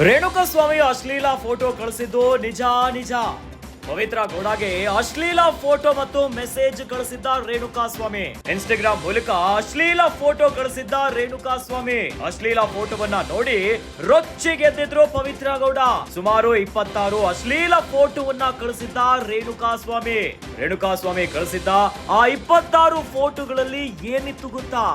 ರೇಣುಕಾಸ್ವಾಮಿ ಅಶ್ಲೀಲ ಫೋಟೋ ಕಳಿಸಿದ್ದು ನಿಜ ನಿಜ. ಪವಿತ್ರ ಗೌಡಗೆ ಅಶ್ಲೀಲ ಫೋಟೋ ಮತ್ತು ಮೆಸೇಜ್ ಕಳಿಸಿದ್ದ ರೇಣುಕಾಸ್ವಾಮಿ. ಇನ್ಸ್ಟಾಗ್ರಾಮ್ ಮೂಲಕ ಅಶ್ಲೀಲ ಫೋಟೋ ಕಳಿಸಿದ್ದ ರೇಣುಕಾಸ್ವಾಮಿ. ಅಶ್ಲೀಲ ಫೋಟೋವನ್ನ ನೋಡಿ ರೊಚ್ಚಿಗೆದ್ದಿದ್ರು ಪವಿತ್ರ ಗೌಡ. ಸುಮಾರು 26 ಅಶ್ಲೀಲ ಫೋಟೋವನ್ನ ಕಳಿಸಿದ್ದ ರೇಣುಕಾಸ್ವಾಮಿ. ರೇಣುಕಾಸ್ವಾಮಿ ಕಳಿಸಿದ್ದ ಆ 26 ಫೋಟೋಗಳಲ್ಲಿ ಏನಿತ್ತು ಗೊತ್ತಾ?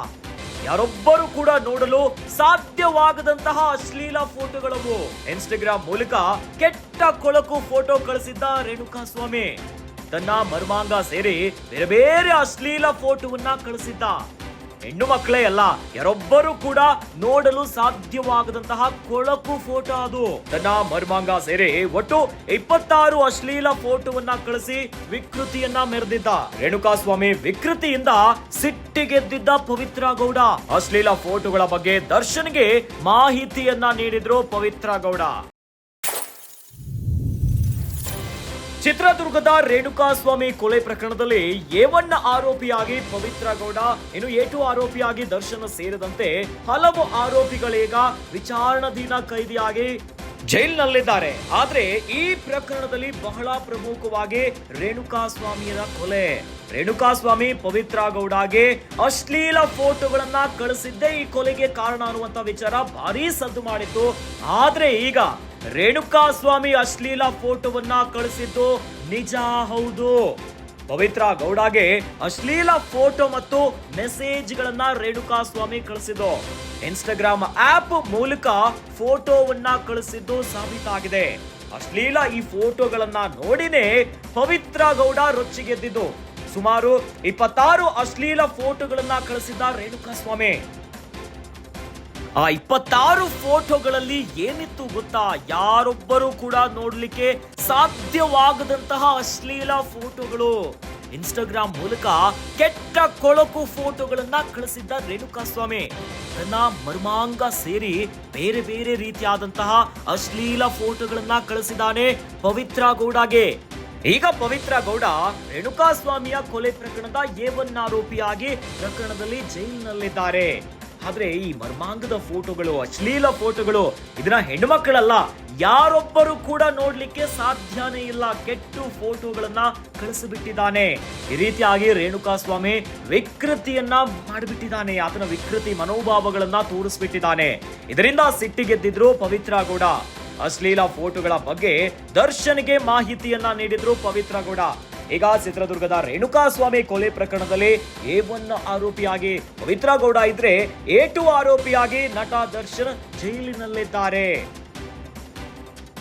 ಯಾರೊಬ್ಬರು ಕೂಡ ನೋಡಲು ಸಾಧ್ಯವಾಗದಂತಹ ಅಶ್ಲೀಲ ಫೋಟೋಗಳವು. ಇನ್ಸ್ಟಾಗ್ರಾಮ್ ಮೂಲಕ ಕೆಟ್ಟ ಕೊಳಕು ಫೋಟೋ ಕಳಿಸಿದ್ದ ರೇಣುಕಾಸ್ವಾಮಿ ತನ್ನ ಮರ್ಮಾಂಗ ಸೇರಿ ಬೇರೆ ಬೇರೆ ಅಶ್ಲೀಲ ಫೋಟೋವನ್ನ ಕಳಿಸಿದ್ದ. ಹೆಣ್ಣು ಮಕ್ಕಳೇ ಅಲ್ಲ, ಯಾರೊಬ್ಬರು ಕೂಡ ನೋಡಲು ಸಾಧ್ಯವಾಗದಂತಹ ಕೊಳಕು ಫೋಟೋ ಅದು. ತನ್ನ ಮರ್ಮಾಂಗ ಸೇರಿ ಒಟ್ಟು 26 ಅಶ್ಲೀಲ ಫೋಟೋವನ್ನ ಕಳಿಸಿ ವಿಕೃತಿಯನ್ನ ಮೆರೆದಿದ್ದ ರೇಣುಕಾಸ್ವಾಮಿ. ವಿಕೃತಿಯಿಂದ ಸಿಟ್ಟಿಗೆದ್ದಿದ್ದ ಪವಿತ್ರ ಗೌಡ. ಅಶ್ಲೀಲ ಫೋಟೋಗಳ ಬಗ್ಗೆ ದರ್ಶನ್ಗೆ ಮಾಹಿತಿಯನ್ನ ನೀಡಿದ್ರು ಪವಿತ್ರ ಗೌಡ. ಚಿತ್ರದುರ್ಗದ ರೇಣುಕಾಸ್ವಾಮಿ ಕೊಲೆ ಪ್ರಕರಣದಲ್ಲಿ A1 ಆರೋಪಿಯಾಗಿ ಪವಿತ್ರ ಗೌಡ, ಇನ್ನು A2 ಆರೋಪಿಯಾಗಿ ದರ್ಶನ್ ಸೇರಿದಂತೆ ಹಲವು ಆರೋಪಿಗಳೀಗ ವಿಚಾರಣಾಧೀನ ಕೈದಿಯಾಗಿ ಜೈಲಿನಲ್ಲಿದ್ದಾರೆ. ಆದ್ರೆ ಈ ಪ್ರಕರಣದಲ್ಲಿ ಬಹಳ ಪ್ರಮುಖವಾಗಿ ರೇಣುಕಾಸ್ವಾಮಿಯ ಕೊಲೆ. ರೇಣುಕಾಸ್ವಾಮಿ ಪವಿತ್ರ ಗೌಡಗೆ ಅಶ್ಲೀಲ ಫೋಟೋಗಳನ್ನ ಕಳಿಸಿದ್ದೇ ಈ ಕೊಲೆಗೆ ಕಾರಣ ಅನ್ನುವಂತ ವಿಚಾರ ಭಾರೀ ಸದ್ದು ಮಾಡಿತ್ತು. ಆದ್ರೆ ಈಗ ರೇಣುಕಾಸ್ವಾಮಿ ಅಶ್ಲೀಲ ಫೋಟೋವನ್ನ ಕಳಿಸಿದ್ದು ನಿಜ ಹೌದು. ಪವಿತ್ರ ಗೌಡಗೆ ಅಶ್ಲೀಲ ಫೋಟೋ ಮತ್ತು ಮೆಸೇಜ್ ಗಳನ್ನ ರೇಣುಕಾಸ್ವಾಮಿ ಕಳಿಸಿದ್ದು. ಇನ್ಸ್ಟಾಗ್ರಾಮ್ ಆಪ್ ಮೂಲಕ ಫೋಟೋವನ್ನ ಕಳಿಸಿದ್ದು ಸಾಬೀತಾಗಿದೆ. ಅಶ್ಲೀಲ ಈ ಫೋಟೋಗಳನ್ನ ನೋಡಿನೇ ಪವಿತ್ರ ಗೌಡ ರೊಚ್ಚಿಗೆದ್ದಿದ್ದು. ಸುಮಾರು 26 ಅಶ್ಲೀಲ ಫೋಟೋಗಳನ್ನ ಕಳಿಸಿದ್ದ ರೇಣುಕಾಸ್ವಾಮಿ. ಆ 26 ಫೋಟೋಗಳಲ್ಲಿ ಏನಿತ್ತು ಗೊತ್ತಾ? ಯಾರೊಬ್ಬರು ಕೂಡ ನೋಡ್ಲಿಕ್ಕೆ ಸಾಧ್ಯವಾಗದಂತಹ ಅಶ್ಲೀಲ ಫೋಟೋಗಳು. ಇನ್ಸ್ಟಾಗ್ರಾಮ್ ಮೂಲಕ ಕೆಟ್ಟ ಕೊಳಕು ಫೋಟೋಗಳನ್ನ ಕಳಿಸಿದ್ದ ರೇಣುಕಾಸ್ವಾಮಿ ತನ್ನ ಮರ್ಮಾಂಗ ಸೇರಿ ಬೇರೆ ಬೇರೆ ರೀತಿಯಾದಂತಹ ಅಶ್ಲೀಲ ಫೋಟೋಗಳನ್ನ ಕಳಿಸಿದ್ದಾನೆ ಪವಿತ್ರ ಗೌಡಗೆ. ಈಗ ಪವಿತ್ರ ಗೌಡ ರೇಣುಕಾಸ್ವಾಮಿಯ ಕೊಲೆ ಪ್ರಕರಣದ A1 ಆರೋಪಿಯಾಗಿ ಪ್ರಕರಣದಲ್ಲಿ ಜೈಲಿನಲ್ಲಿದ್ದಾರೆ. ಆದ್ರೆ ಈ ಮರ್ಮಾಂಗದ ಫೋಟೋಗಳು, ಅಶ್ಲೀಲ ಫೋಟೋಗಳು, ಇದನ್ನ ಹೆಣ್ಣು ಮಕ್ಕಳಲ್ಲ, ಯಾರೊಬ್ಬರು ಕೂಡ ನೋಡ್ಲಿಕ್ಕೆ ಸಾಧ್ಯನೇ ಇಲ್ಲ. ಕೆಟ್ಟು ಫೋಟೋಗಳನ್ನ ಕಳಿಸಿಬಿಟ್ಟಿದ್ದಾನೆ. ಈ ರೀತಿಯಾಗಿ ರೇಣುಕಾಸ್ವಾಮಿ ವಿಕೃತಿಯನ್ನ ಮಾಡಿಬಿಟ್ಟಿದ್ದಾನೆ. ಆತನ ವಿಕೃತಿ ಮನೋಭಾವಗಳನ್ನ ತೋರಿಸ್ಬಿಟ್ಟಿದ್ದಾನೆ. ಇದರಿಂದ ಸಿಟ್ಟಿಗೆದ್ದಿದ್ರು ಪವಿತ್ರ ಗೌಡ. ಅಶ್ಲೀಲ ಫೋಟೋಗಳ ಬಗ್ಗೆ ದರ್ಶನ್ಗೆ ಮಾಹಿತಿಯನ್ನ ನೀಡಿದ್ರು ಪವಿತ್ರ ಗೌಡ. ಈಗ ಚಿತ್ರದುರ್ಗದ ರೇಣುಕಾಸ್ವಾಮಿ ಕೊಲೆ ಪ್ರಕರಣದಲ್ಲಿ A1 ಆರೋಪಿಯಾಗಿ ಪವಿತ್ರ ಗೌಡ ಇದ್ರೆ A2 ಆರೋಪಿಯಾಗಿ ನಟ ದರ್ಶನ್ ಜೈಲಿನಲ್ಲಿದ್ದಾರೆ.